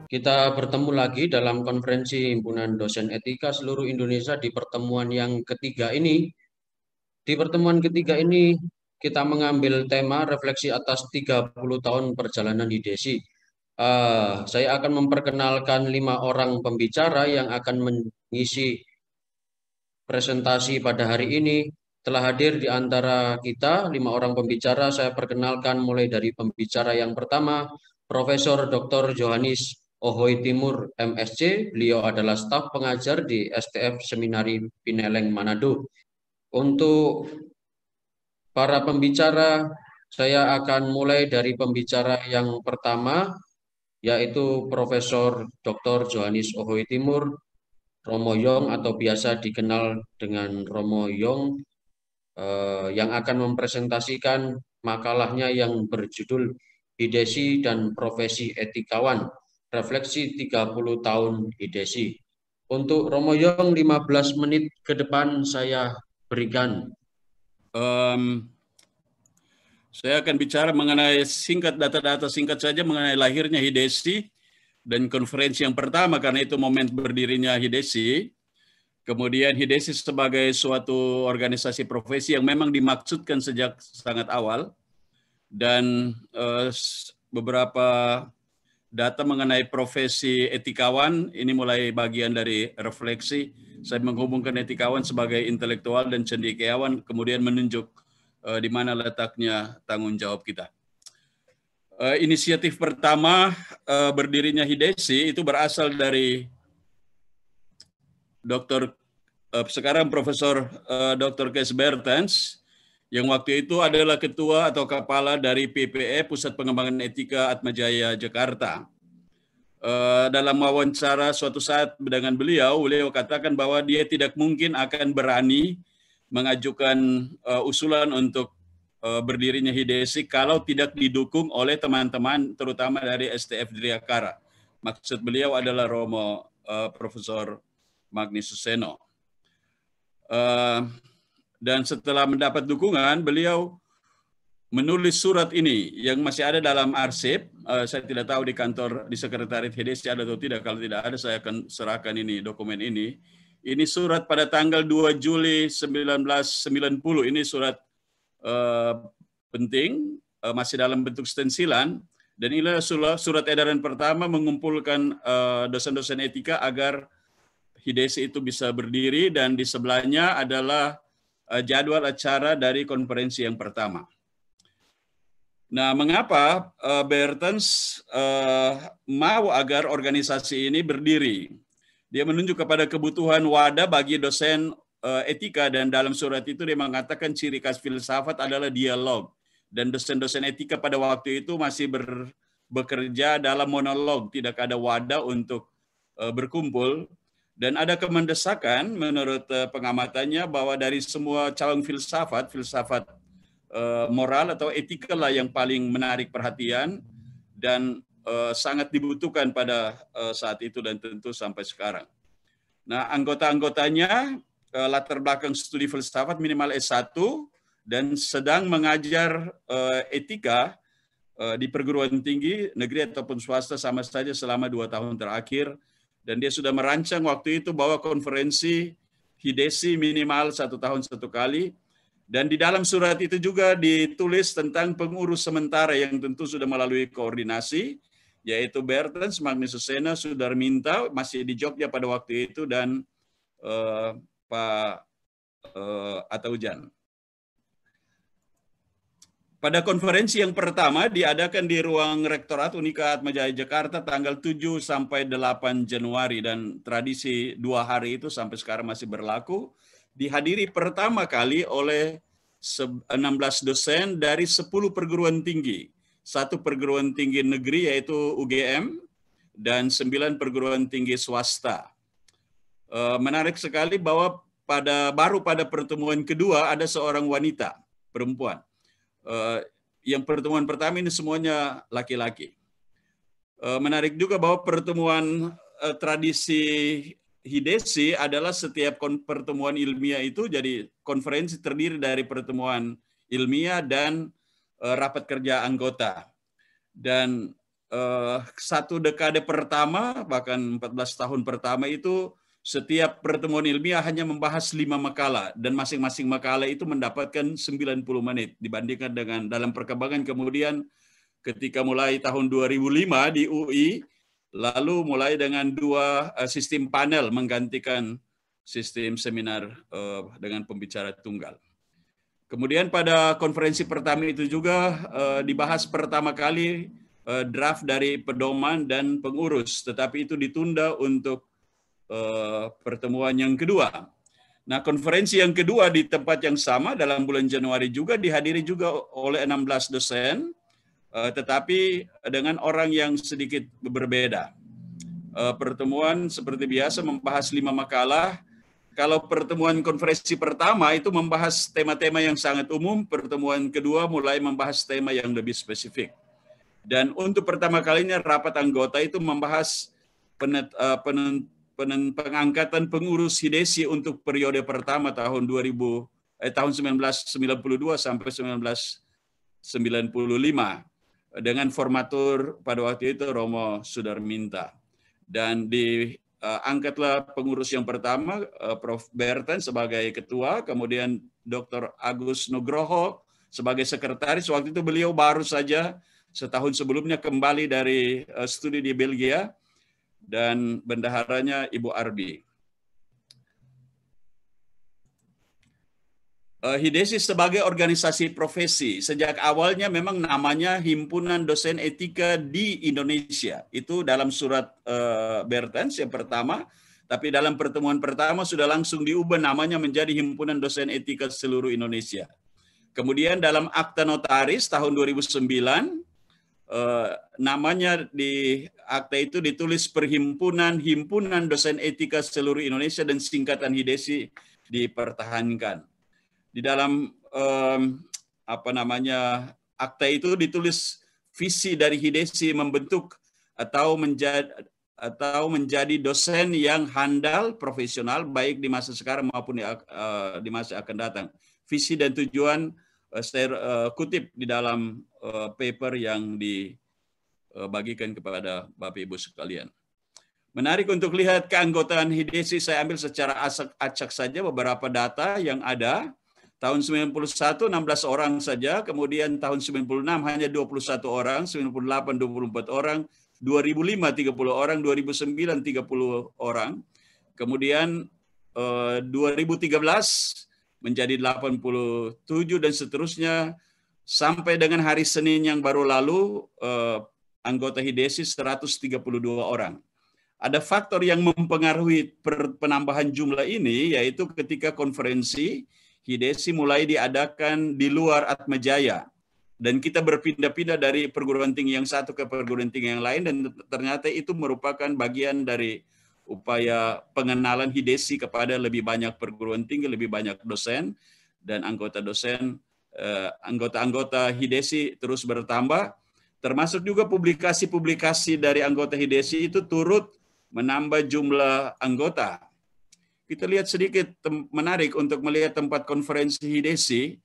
Kita bertemu lagi dalam konferensi Himpunan Dosen Etika seluruh Indonesia di pertemuan yang ketiga ini. Di pertemuan ketiga ini kita mengambil tema refleksi atas 30 tahun perjalanan HIDESI. Saya akan memperkenalkan 5 orang pembicara yang akan mengisi presentasi pada hari ini. Telah hadir di antara kita 5 orang pembicara. Saya perkenalkan mulai dari pembicara yang pertama, Profesor Dr. Johannes Ohoy Timur, MSc. Beliau adalah staf pengajar di STF Seminari Pineleng, Manado. Untuk para pembicara, saya akan mulai dari pembicara yang pertama, yaitu Profesor Dr. Johannes Ohoy Timur, Romo Yong atau biasa dikenal dengan Romo Yong, yang akan mempresentasikan makalahnya yang berjudul HIDESI dan Profesi Etikawan, Refleksi 30 Tahun HIDESI. Untuk Romo Yong 15 menit ke depan saya berikan. Saya akan bicara mengenai data-data singkat saja mengenai lahirnya HIDESI dan konferensi yang pertama karena itu momen berdirinya HIDESI. Kemudian HIDESI sebagai suatu organisasi profesi yang memang dimaksudkan sejak sangat awal dan beberapa data mengenai profesi etikawan ini mulai bagian dari refleksi. Saya menghubungkan etikawan sebagai intelektual dan cendekiawan kemudian menunjuk di mana letaknya tanggung jawab kita. Inisiatif pertama berdirinya HIDESI itu berasal dari sekarang Profesor Dr. Kees Bertens, yang waktu itu adalah ketua atau kepala dari PPE, Pusat Pengembangan Etika Atmajaya Jakarta. Dalam wawancara suatu saat dengan beliau katakan bahwa dia tidak mungkin akan berani mengajukan usulan untuk berdirinya HIDESI kalau tidak didukung oleh teman-teman terutama dari STF Driakara. Maksud beliau adalah Romo Profesor Magnis Suseno. Dan setelah mendapat dukungan, beliau menulis surat ini yang masih ada dalam arsip. Saya tidak tahu di kantor di sekretariat HIDESI ada atau tidak. Kalau tidak ada, saya akan serahkan ini dokumen ini. Ini surat pada tanggal 2 Juli 1990. Ini surat penting, masih dalam bentuk stensilan, dan inilah surat edaran pertama mengumpulkan dosen-dosen etika agar HIDESI itu bisa berdiri, dan di sebelahnya adalah jadwal acara dari konferensi yang pertama. Nah, mengapa Bertens mau agar organisasi ini berdiri? Dia menunjuk kepada kebutuhan wadah bagi dosen etika, dan dalam surat itu dia mengatakan ciri khas filsafat adalah dialog, dan dosen-dosen etika pada waktu itu masih bekerja dalam monolog, tidak ada wadah untuk berkumpul, dan ada kemendesakan menurut pengamatannya bahwa dari semua calon filsafat moral atau etika lah yang paling menarik perhatian dan sangat dibutuhkan pada saat itu dan tentu sampai sekarang. Nah, anggota-anggotanya latar belakang studi filsafat minimal S1 dan sedang mengajar etika di perguruan tinggi negeri ataupun swasta sama saja selama 2 tahun terakhir, dan dia sudah merancang waktu itu bahwa konferensi HIDESI minimal 1 tahun 1 kali, dan di dalam surat itu juga ditulis tentang pengurus sementara yang tentu sudah melalui koordinasi, yaitu Bertens, Magnis Suseno, Sudarminta masih di Jogja pada waktu itu, dan Pak Ataujan. Pada konferensi yang pertama diadakan di ruang Rektorat Unika Atmajaya Jakarta tanggal 7 sampai 8 Januari, dan tradisi 2 hari itu sampai sekarang masih berlaku. Dihadiri pertama kali oleh 16 dosen dari 10 perguruan tinggi. 1 perguruan tinggi negeri yaitu UGM dan 9 perguruan tinggi swasta. Menarik sekali bahwa baru pada pertemuan kedua ada seorang wanita, perempuan. Yang pertemuan pertama ini semuanya laki-laki. Menarik juga bahwa pertemuan tradisi HIDESI adalah setiap pertemuan ilmiah itu jadi konferensi terdiri dari pertemuan ilmiah dan rapat kerja anggota. Dan satu dekade pertama, bahkan 14 tahun pertama itu setiap pertemuan ilmiah hanya membahas 5 makalah dan masing-masing makalah itu mendapatkan 90 menit dibandingkan dengan dalam perkembangan kemudian ketika mulai tahun 2005 di UI, lalu mulai dengan 2 sistem panel menggantikan sistem seminar dengan pembicara tunggal. Kemudian pada konferensi pertama itu juga dibahas pertama kali draft dari pedoman dan pengurus, tetapi itu ditunda untuk pertemuan yang kedua. Nah, konferensi yang kedua di tempat yang sama dalam bulan Januari juga dihadiri juga oleh 16 dosen, tetapi dengan orang yang sedikit berbeda. Pertemuan seperti biasa membahas 5 makalah. Kalau pertemuan konferensi pertama itu membahas tema-tema yang sangat umum, pertemuan kedua mulai membahas tema yang lebih spesifik. Dan untuk pertama kalinya rapat anggota itu membahas pengangkatan pengurus HIDESI untuk periode pertama tahun 1992 sampai 1995 dengan formatur pada waktu itu Romo Sudarminta. Dan diangkatlah pengurus yang pertama Prof. Berten sebagai ketua, kemudian Dr. Agus Nugroho sebagai sekretaris. Waktu itu beliau baru saja setahun sebelumnya kembali dari studi di Belgia, dan bendaharanya Ibu Arbi. HIDESI sebagai organisasi profesi, sejak awalnya memang namanya Himpunan Dosen Etika di Indonesia. Itu dalam surat Bertens yang pertama, tapi dalam pertemuan pertama sudah langsung diubah namanya menjadi Himpunan Dosen Etika Seluruh Indonesia. Kemudian dalam akta notaris tahun 2009, namanya di akta itu ditulis Perhimpunan Himpunan Dosen Etika Seluruh Indonesia dan singkatan HIDESI dipertahankan. Di dalam akta itu ditulis visi dari HIDESI membentuk atau menjadi dosen yang handal, profesional, baik di masa sekarang maupun di masa akan datang. Visi dan tujuan saya kutip di dalam paper yang dibagikan kepada Bapak Ibu sekalian. Menarik untuk lihat keanggotaan HIDESI, saya ambil secara acak saja beberapa data yang ada. Tahun 91 16 orang saja, kemudian tahun 96 hanya 21 orang, 98 24 orang, 2005 30 orang, 2009 30 orang. Kemudian 2013 menjadi 87 dan seterusnya sampai dengan hari Senin yang baru lalu anggota HIDESI 132 orang. Ada faktor yang mempengaruhi penambahan jumlah ini, yaitu ketika konferensi HIDESI mulai diadakan di luar Atmajaya. Dan kita berpindah-pindah dari perguruan tinggi yang satu ke perguruan tinggi yang lain, dan ternyata itu merupakan bagian dari upaya pengenalan HIDESI kepada lebih banyak perguruan tinggi, lebih banyak dosen, dan anggota-anggota HIDESI terus bertambah, termasuk juga publikasi-publikasi dari anggota HIDESI itu turut menambah jumlah anggota. Kita lihat sedikit menarik untuk melihat tempat konferensi HIDESI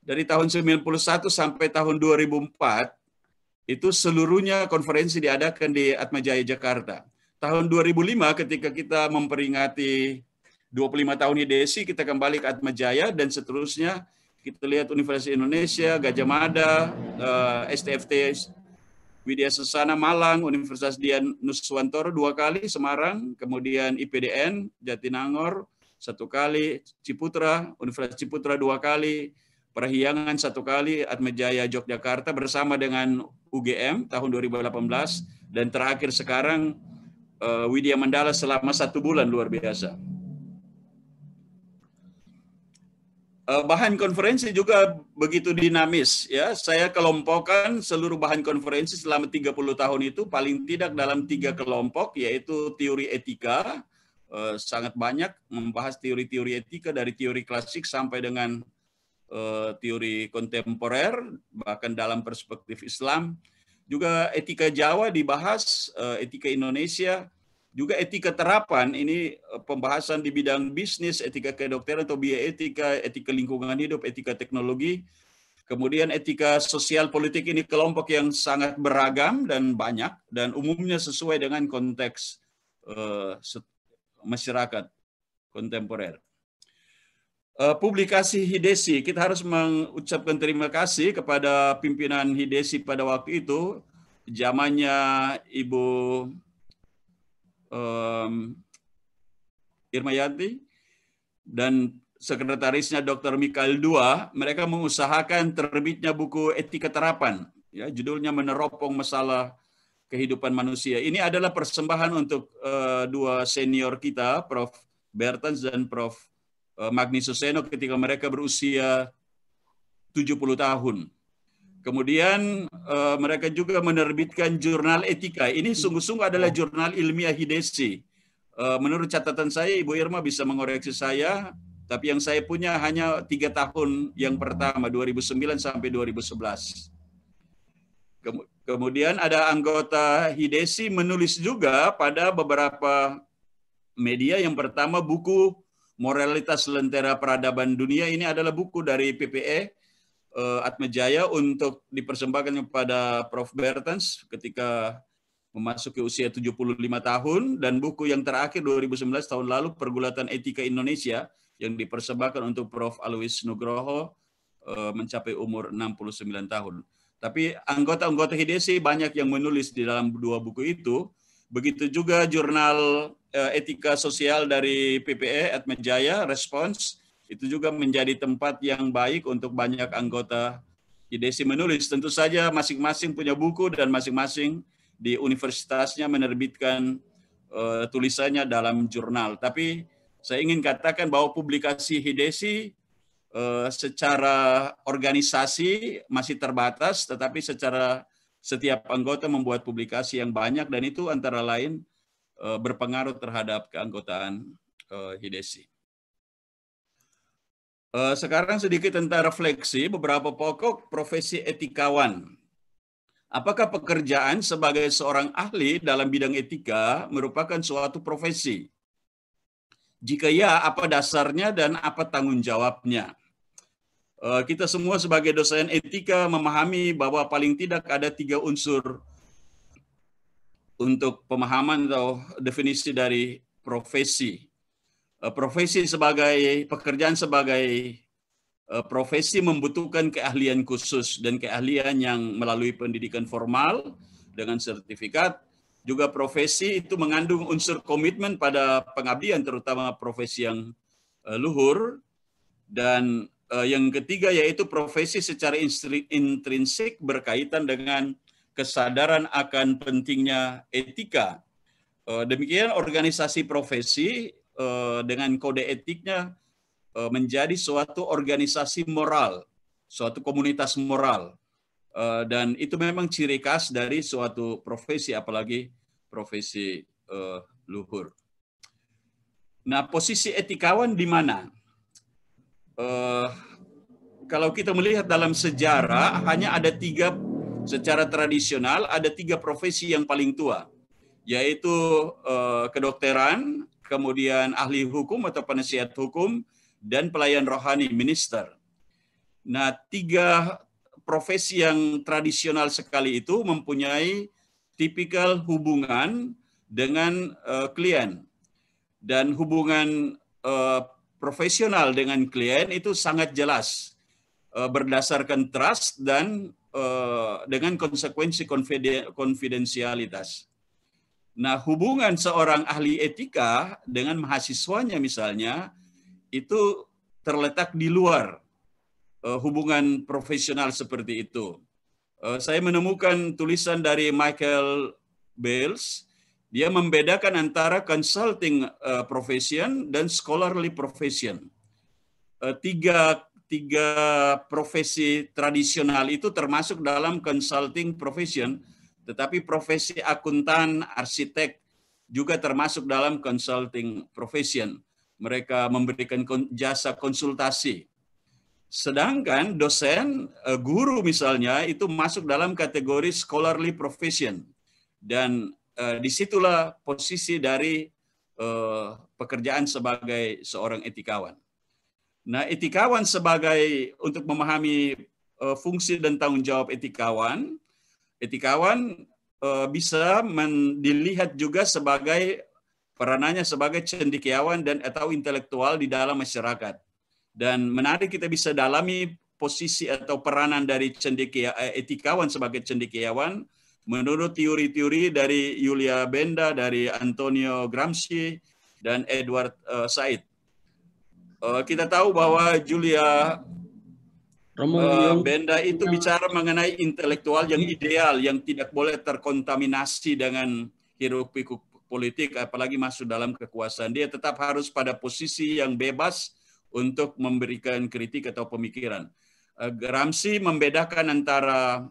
dari tahun 91 sampai tahun 2004, itu seluruhnya konferensi diadakan di Atmajaya Jakarta. Tahun 2005 ketika kita memperingati 25 tahun HIDESI, kita kembali ke Atmajaya dan seterusnya. Kita lihat Universitas Indonesia, Gajah Mada, STFT Widya Sesana Malang, Universitas Dian Nuswantoro 2 kali, Semarang, kemudian IPDN Jatinangor 1 kali, Ciputra, Universitas Ciputra 2 kali, Parahyangan 1 kali, Atmajaya Yogyakarta bersama dengan UGM tahun 2018, dan terakhir sekarang Widya Mandala selama 1 bulan, luar biasa. Bahan konferensi juga begitu dinamis, ya. Saya kelompokkan seluruh bahan konferensi selama 30 tahun itu paling tidak dalam 3 kelompok, yaitu teori etika, sangat banyak membahas teori-teori etika dari teori klasik sampai dengan teori kontemporer, bahkan dalam perspektif Islam. Juga etika Jawa dibahas, etika Indonesia, juga etika terapan, ini pembahasan di bidang bisnis, etika kedokteran atau bioetika, etika lingkungan hidup, etika teknologi. Kemudian etika sosial politik ini kelompok yang sangat beragam dan banyak, dan umumnya sesuai dengan konteks masyarakat kontemporer. Publikasi Hidesi, kita harus mengucapkan terima kasih kepada pimpinan Hidesi pada waktu itu, zamannya Ibu Irmayanti dan sekretarisnya Dr. Mikael II. Mereka mengusahakan terbitnya buku Etika Terapan, ya, judulnya Meneropong Masalah Kehidupan Manusia. Ini adalah persembahan untuk dua senior kita, Prof. Bertens dan Prof. Magni Suseno, ketika mereka berusia 70 tahun. Kemudian mereka juga menerbitkan jurnal etika. Ini sungguh-sungguh adalah jurnal ilmiah Hidesi. Menurut catatan saya, Ibu Irma bisa mengoreksi saya, tapi yang saya punya hanya 3 tahun yang pertama, 2009 sampai 2011. Kemudian ada anggota Hidesi menulis juga pada beberapa media. Yang pertama buku Moralitas Lentera Peradaban Dunia. Ini adalah buku dari PPE Atmajaya untuk dipersembahkan kepada Prof. Bertens ketika memasuki usia 75 tahun. Dan buku yang terakhir 2019 tahun lalu, Pergulatan Etika Indonesia, yang dipersembahkan untuk Prof. Alois Nugroho mencapai umur 69 tahun. Tapi anggota-anggota Hidesi banyak yang menulis di dalam 2 buku itu. Begitu juga jurnal etika sosial dari PPE Atmajaya, Respons, itu juga menjadi tempat yang baik untuk banyak anggota Hidesi menulis. Tentu saja masing-masing punya buku dan masing-masing di universitasnya menerbitkan tulisannya dalam jurnal. Tapi saya ingin katakan bahwa publikasi Hidesi secara organisasi masih terbatas, tetapi secara setiap anggota membuat publikasi yang banyak, dan itu antara lain berpengaruh terhadap keanggotaan Hidesi. Sekarang sedikit tentang refleksi beberapa pokok profesi etikawan. Apakah pekerjaan sebagai seorang ahli dalam bidang etika merupakan suatu profesi? Jika ya, apa dasarnya dan apa tanggung jawabnya? Kita semua sebagai dosen etika memahami bahwa paling tidak ada 3 unsur untuk pemahaman atau definisi dari profesi. Profesi sebagai pekerjaan sebagai profesi membutuhkan keahlian khusus dan keahlian yang melalui pendidikan formal dengan sertifikat. Juga profesi itu mengandung unsur komitmen pada pengabdian, terutama profesi yang luhur. Dan yang ketiga yaitu profesi secara intrinsik berkaitan dengan kesadaran akan pentingnya etika. Demikian organisasi profesi dengan kode etiknya menjadi suatu organisasi moral, suatu komunitas moral. Dan itu memang ciri khas dari suatu profesi, apalagi profesi luhur. Nah, posisi etikawan di mana? Kalau kita melihat dalam sejarah, hanya ada 3, secara tradisional, ada 3 profesi yang paling tua, yaitu kedokteran, kemudian ahli hukum atau penasihat hukum, dan pelayan rohani, minister. Nah, 3 profesi yang tradisional sekali itu mempunyai tipikal hubungan dengan klien. Dan hubungan profesional dengan klien itu sangat jelas berdasarkan trust dan dengan konsekuensi konfidensialitas. Nah, hubungan seorang ahli etika dengan mahasiswanya misalnya itu terletak di luar hubungan profesional seperti itu. Saya menemukan tulisan dari Michael Bales. Dia membedakan antara consulting profession dan scholarly profession. Tiga profesi tradisional itu termasuk dalam consulting profession, tetapi profesi akuntan, arsitek juga termasuk dalam consulting profession. Mereka memberikan jasa konsultasi. Sedangkan dosen, guru misalnya, itu masuk dalam kategori scholarly profession. Dan disitulah posisi dari pekerjaan sebagai seorang etikawan. Nah, etikawan untuk memahami fungsi dan tanggung jawab etikawan. Etikawan bisa dilihat juga sebagai peranannya sebagai cendekiawan dan atau intelektual di dalam masyarakat. Dan menarik kita bisa dalami posisi atau peranan dari etikawan sebagai cendekiawan menurut teori-teori dari Julia Benda, dari Antonio Gramsci, dan Edward Said. Kita tahu bahwa Julia Benda itu bicara mengenai intelektual yang ideal, yang tidak boleh terkontaminasi dengan hiruk-pikuk politik, apalagi masuk dalam kekuasaan. Dia tetap harus pada posisi yang bebas untuk memberikan kritik atau pemikiran. Gramsci membedakan antara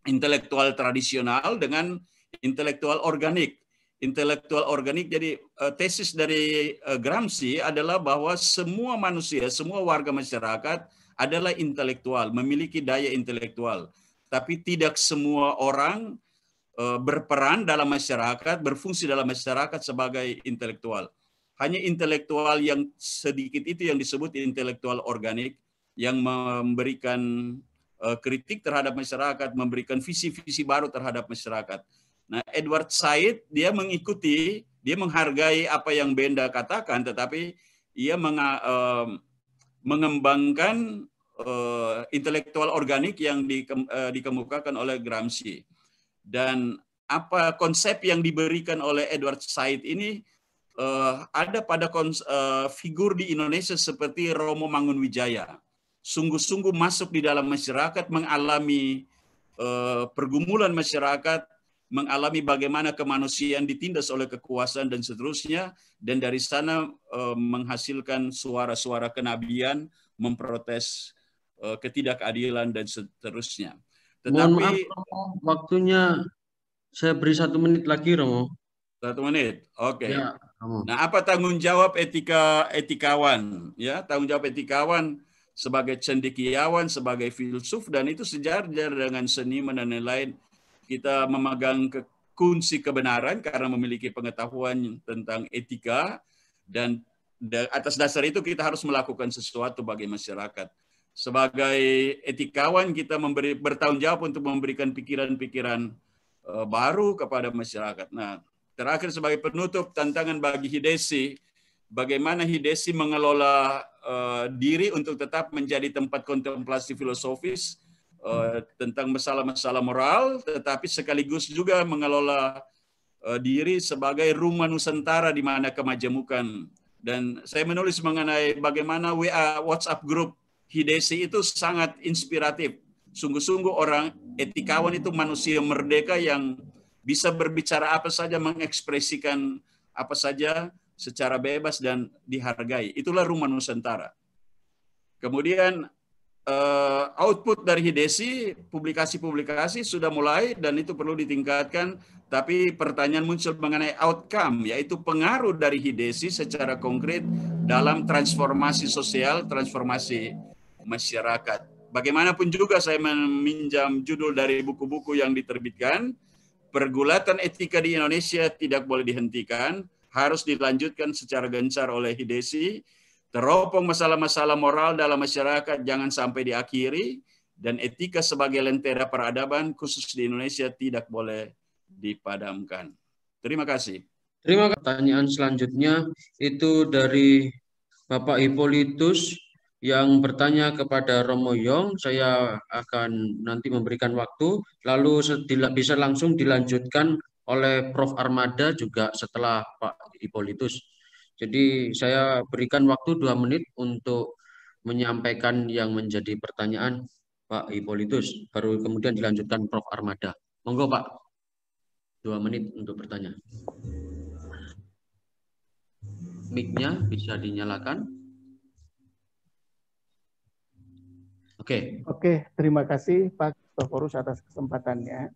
intelektual tradisional dengan intelektual organik. Intelektual organik, jadi tesis dari Gramsci adalah bahwa semua manusia, semua warga masyarakat adalah intelektual, memiliki daya intelektual. Tapi tidak semua orang berperan dalam masyarakat, berfungsi dalam masyarakat sebagai intelektual. Hanya intelektual yang sedikit itu yang disebut intelektual organik, yang memberikan kritik terhadap masyarakat, memberikan visi-visi baru terhadap masyarakat. Nah, Edward Said, dia mengikuti, dia menghargai apa yang Benda katakan, tetapi ia mengembangkan intelektual organik yang dikemukakan oleh Gramsci. Dan apa konsep yang diberikan oleh Edward Said ini ada pada figur di Indonesia seperti Romo Mangunwijaya. Sungguh-sungguh masuk di dalam masyarakat, mengalami pergumulan masyarakat, mengalami bagaimana kemanusiaan ditindas oleh kekuasaan dan seterusnya, dan dari sana menghasilkan suara-suara kenabian, memprotes ketidakadilan dan seterusnya. Mohon maaf, Romo, waktunya saya beri 1 menit lagi, Romo. 1 menit, oke. Ya, Romo. Nah, apa tanggung jawab etikawan? Ya, tanggung jawab etikawan sebagai cendekiawan, sebagai filsuf, dan itu sejajar dengan seniman dan lain-lain. Kita memegang kunci kebenaran karena memiliki pengetahuan tentang etika, dan atas dasar itu kita harus melakukan sesuatu bagi masyarakat. Sebagai etikawan kita bertanggung jawab untuk memberikan pikiran-pikiran baru kepada masyarakat. Nah, terakhir sebagai penutup, tantangan bagi Hidesi, bagaimana Hidesi mengelola diri untuk tetap menjadi tempat kontemplasi filosofis tentang masalah-masalah moral, tetapi sekaligus juga mengelola diri sebagai rumah Nusantara di mana kemajemukan. Dan saya menulis mengenai bagaimana WhatsApp group Hidesi itu sangat inspiratif. Sungguh-sungguh orang etikawan itu manusia merdeka yang bisa berbicara apa saja, mengekspresikan apa saja secara bebas dan dihargai. Itulah rumah Nusantara. Kemudian output dari Hidesi, publikasi-publikasi sudah mulai dan itu perlu ditingkatkan. Tapi pertanyaan muncul mengenai outcome, yaitu pengaruh dari Hidesi secara konkret dalam transformasi sosial, transformasi masyarakat. Bagaimanapun juga saya meminjam judul dari buku-buku yang diterbitkan. Pergulatan etika di Indonesia tidak boleh dihentikan, harus dilanjutkan secara gencar oleh Hidesi. Teropong masalah-masalah moral dalam masyarakat jangan sampai diakhiri, dan etika sebagai lentera peradaban khusus di Indonesia tidak boleh dipadamkan. Terima kasih. Terima kasih. Pertanyaan selanjutnya itu dari Bapak Hippolytus yang bertanya kepada Romo Yong. Saya akan nanti memberikan waktu, lalu bisa langsung dilanjutkan oleh Prof. Armada juga setelah Pak Hippolytus. Jadi saya berikan waktu 2 menit untuk menyampaikan yang menjadi pertanyaan Pak Hippolytus, baru kemudian dilanjutkan Prof. Armada. Monggo Pak, 2 menit untuk bertanya. Mic-nya bisa dinyalakan. Oke, terima kasih Pak Christophorus atas kesempatannya.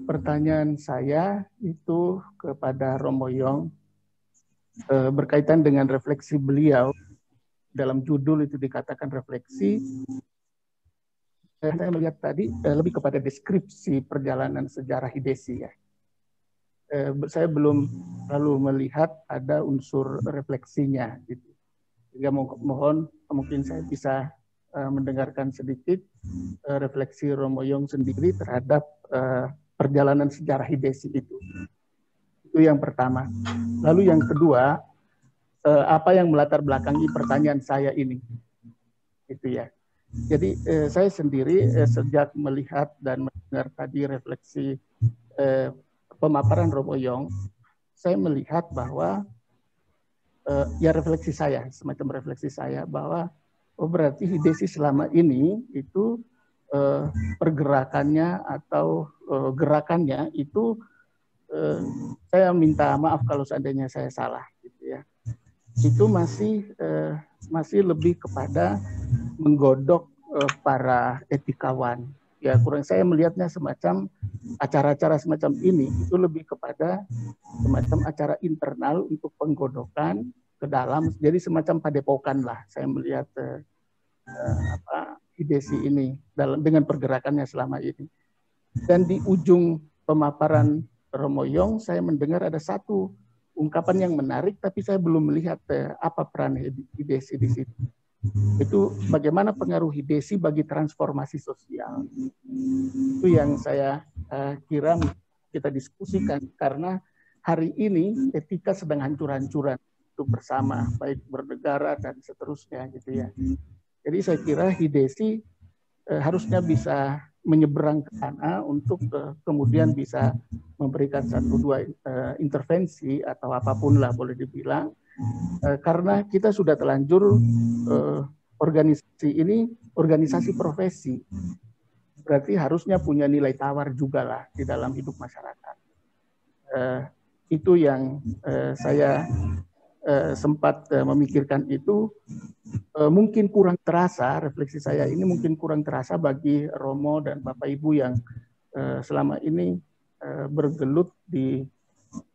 Pertanyaan saya itu kepada Romo Yong berkaitan dengan refleksi beliau. Dalam judul itu dikatakan refleksi. Saya melihat tadi lebih kepada deskripsi perjalanan sejarah Hidesi ya. Saya belum lalu melihat ada unsur refleksinya gitu. Sehingga mohon mungkin saya bisa mendengarkan sedikit refleksi Romo Yong sendiri terhadap perjalanan sejarah Hidesi itu. Itu yang pertama. Lalu yang kedua, apa yang melatar belakangi pertanyaan saya ini? Itu ya. Jadi saya sendiri sejak melihat dan mendengar tadi refleksi pemaparan Romo Yong, saya melihat bahwa ya refleksi saya, semacam refleksi saya bahwa berarti Hidesi selama ini itu pergerakannya atau gerakannya itu saya minta maaf kalau seandainya saya salah, gitu ya. Itu masih lebih kepada menggodok para etikawan. Ya kurang saya melihatnya semacam acara-acara semacam ini itu lebih kepada semacam acara internal untuk penggodokan ke dalam, jadi semacam padepokan lah saya melihat Hidesi ini dengan pergerakannya selama ini. Dan di ujung pemaparan Romo Yong saya mendengar ada satu ungkapan yang menarik, tapi saya belum melihat apa peran Hidesi di situ. Itu bagaimana pengaruh Hidesi bagi transformasi sosial. Itu yang saya kira kita diskusikan, karena hari ini etika sedang hancur-hancuran itu bersama, baik bernegara dan seterusnya gitu ya. Jadi saya kira Hidesi harusnya bisa menyeberang ke sana untuk kemudian bisa memberikan satu dua intervensi atau apapun lah boleh dibilang. Karena kita sudah terlanjur organisasi ini organisasi profesi, berarti harusnya punya nilai tawar juga lah di dalam hidup masyarakat. Itu yang saya sempat memikirkan itu. Mungkin kurang terasa, refleksi saya ini mungkin kurang terasa bagi Romo dan Bapak Ibu yang selama ini bergelut di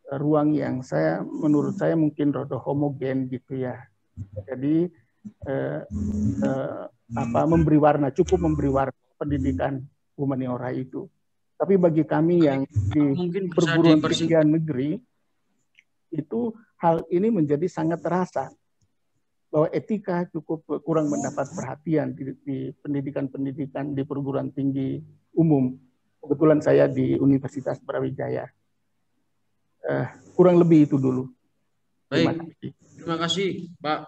ruang yang menurut saya mungkin rada homogen gitu ya. Jadi memberi warna, cukup memberi warna pendidikan humaniora itu. Tapi bagi kami yang di perguruan tinggi negeri itu hal ini menjadi sangat terasa bahwa etika cukup kurang mendapat perhatian di pendidikan-pendidikan di perguruan tinggi umum. Kebetulan saya di Universitas Brawijaya. Kurang lebih itu dulu. Baik, terima kasih Pak.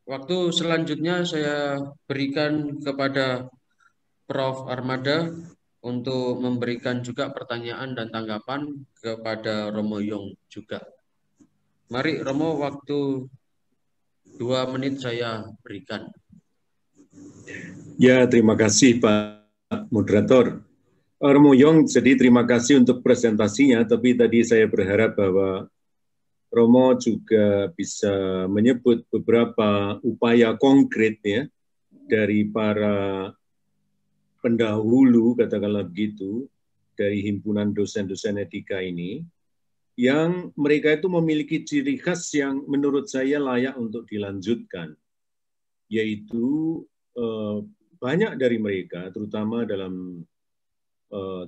Waktu selanjutnya saya berikan kepada Prof. Armada untuk memberikan juga pertanyaan dan tanggapan kepada Romo Yong juga. Mari Romo, waktu 2 menit saya berikan. Ya, terima kasih Pak Moderator. Romo Yong, jadi terima kasih untuk presentasinya, tapi tadi saya berharap bahwa Romo juga bisa menyebut beberapa upaya konkret ya dari para pendahulu, katakanlah begitu, dari himpunan dosen-dosen etika ini, yang mereka itu memiliki ciri khas yang menurut saya layak untuk dilanjutkan, yaitu banyak dari mereka, terutama dalam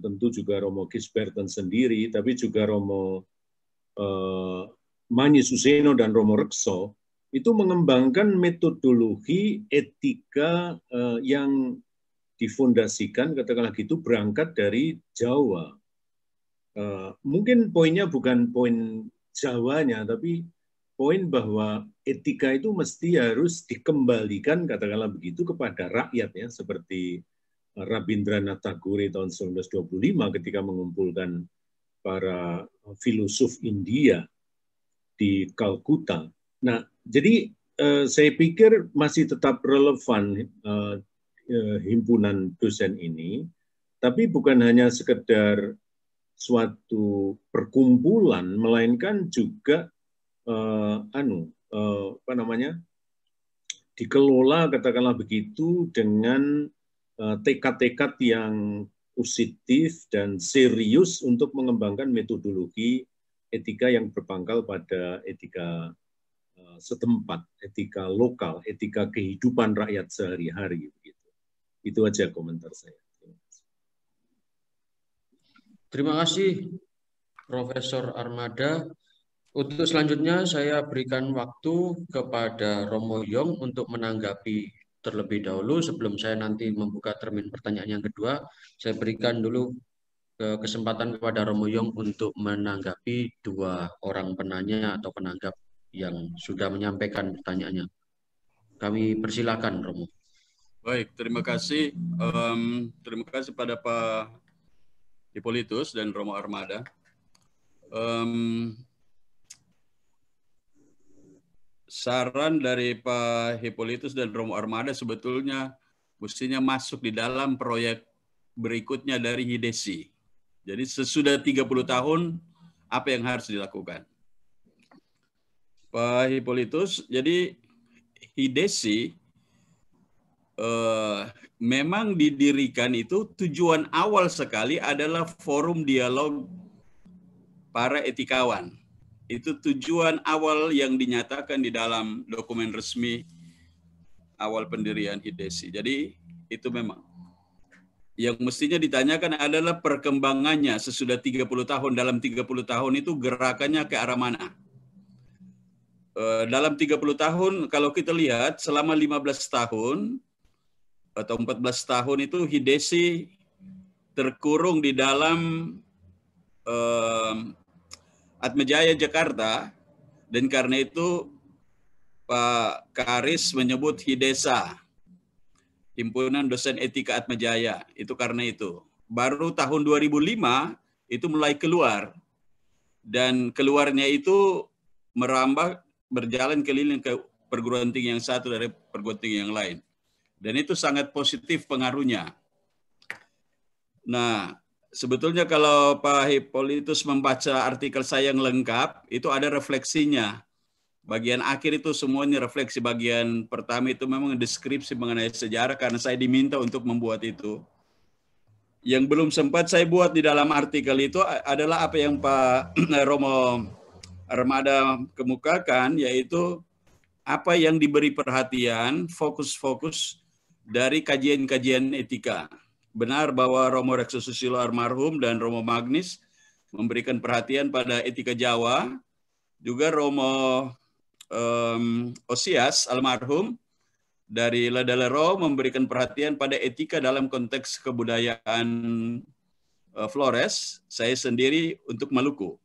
tentu juga Romo Gisberten sendiri, tapi juga Romo Manyi Suseno dan Romo Rekso, itu mengembangkan metodologi etika yang difondasikan, katakanlah gitu, berangkat dari Jawa. Mungkin poinnya bukan poin Jawanya, tapi poin bahwa etika itu mesti harus dikembalikan, katakanlah begitu, kepada rakyat ya, seperti Rabindranath Tagore tahun 1925 ketika mengumpulkan para filosof India di Kalkuta. Nah, jadi saya pikir masih tetap relevan himpunan dosen ini, tapi bukan hanya sekedar suatu perkumpulan, melainkan juga dikelola, katakanlah begitu, dengan tekad-tekad yang positif dan serius untuk mengembangkan metodologi etika yang berpangkal pada etika setempat, etika lokal, etika kehidupan rakyat sehari-hari. Itu aja komentar saya. Terima kasih Profesor Armada. Untuk selanjutnya saya berikan waktu kepada Romo Yong untuk menanggapi terlebih dahulu sebelum saya nanti membuka termin pertanyaan yang kedua. Saya berikan dulu kesempatan kepada Romo Yong untuk menanggapi dua orang penanya atau penanggap yang sudah menyampaikan pertanyaannya. Kami persilakan, Romo. Baik, terima kasih. Terima kasih pada Pak Hippolytus dan Romo Armada. Saran dari Pak Hippolytus dan Romo Armada sebetulnya mestinya masuk di dalam proyek berikutnya dari HIDESI. Jadi sesudah 30 tahun, apa yang harus dilakukan? Pak Hippolytus, jadi HIDESI memang didirikan itu tujuan awal sekali adalah forum dialog para etikawan. Itu tujuan awal yang dinyatakan di dalam dokumen resmi awal pendirian HIDESI. Jadi itu memang. Yang mestinya ditanyakan adalah perkembangannya sesudah 30 tahun. Dalam 30 tahun itu gerakannya ke arah mana? Dalam 30 tahun kalau kita lihat selama 15 tahun atau 14 tahun itu HIDESI terkurung di dalam Atmajaya Jakarta, dan karena itu Pak Karis menyebut HIDESA, Himpunan Dosen Etika Atmajaya. Itu karena itu. Baru tahun 2005 itu mulai keluar, dan keluarnya itu merambah berjalan keliling ke perguruan tinggi yang satu dari perguruan tinggi yang lain. Dan itu sangat positif pengaruhnya. Nah, sebetulnya kalau Pak Hippolytus membaca artikel saya yang lengkap, itu ada refleksinya. Bagian akhir itu semuanya refleksi. Bagian pertama itu memang deskripsi mengenai sejarah, karena saya diminta untuk membuat itu. Yang belum sempat saya buat di dalam artikel itu adalah apa yang Pak Romo Armada kemukakan, yaitu apa yang diberi perhatian, fokus-fokus dari kajian-kajian etika. Benar bahwa Romo Rekso Susilo almarhum dan Romo Magnis memberikan perhatian pada etika Jawa. Juga Romo Osias almarhum dari Ladalero memberikan perhatian pada etika dalam konteks kebudayaan Flores. Saya sendiri untuk Maluku.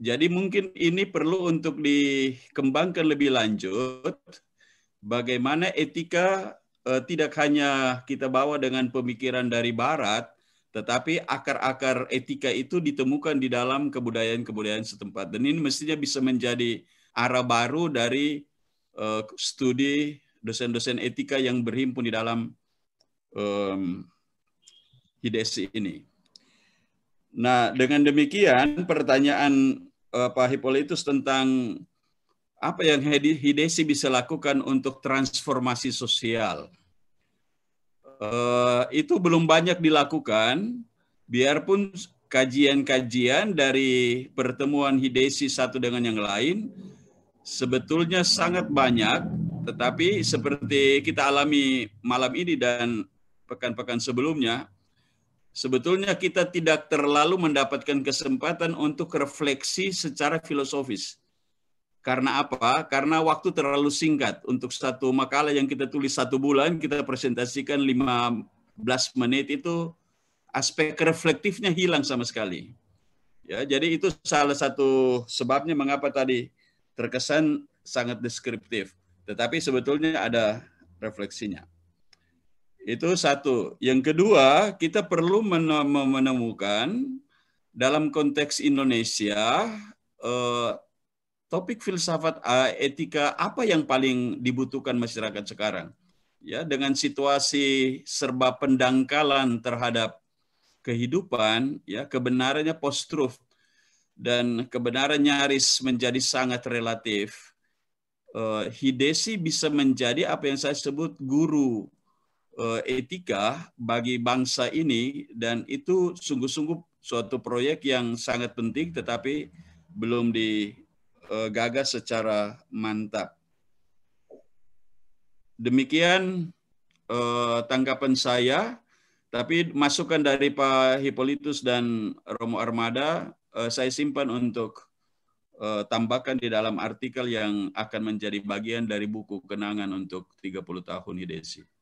Jadi mungkin ini perlu untuk dikembangkan lebih lanjut. Bagaimana etika tidak hanya kita bawa dengan pemikiran dari Barat, tetapi akar-akar etika itu ditemukan di dalam kebudayaan-kebudayaan setempat. Dan ini mestinya bisa menjadi arah baru dari studi dosen-dosen etika yang berhimpun di dalam HIDESI ini. Nah, dengan demikian pertanyaan Pak Hippolytus tentang apa yang HIDESI bisa lakukan untuk transformasi sosial. Itu belum banyak dilakukan, biarpun kajian-kajian dari pertemuan HIDESI satu dengan yang lain sebetulnya sangat banyak, tetapi seperti kita alami malam ini dan pekan-pekan sebelumnya, sebetulnya kita tidak terlalu mendapatkan kesempatan untuk refleksi secara filosofis. Karena apa? Karena waktu terlalu singkat. Untuk satu makalah yang kita tulis 1 bulan, kita presentasikan 15 menit, itu aspek reflektifnya hilang sama sekali. Ya, jadi itu salah satu sebabnya mengapa tadi terkesan sangat deskriptif. Tetapi sebetulnya ada refleksinya. Itu satu. Yang kedua, kita perlu menemukan dalam konteks Indonesia topik filsafat etika apa yang paling dibutuhkan masyarakat sekarang. Ya, dengan situasi serba pendangkalan terhadap kehidupan, ya, kebenarannya post-truth dan kebenaran nyaris menjadi sangat relatif. HIDESI bisa menjadi apa yang saya sebut guru etika bagi bangsa ini, dan itu sungguh-sungguh suatu proyek yang sangat penting tetapi belum digagas secara mantap. Demikian tanggapan saya, tapi masukan dari Pak Hippolytus dan Romo Armada saya simpan untuk tambahkan di dalam artikel yang akan menjadi bagian dari buku kenangan untuk 30 tahun Hidesi.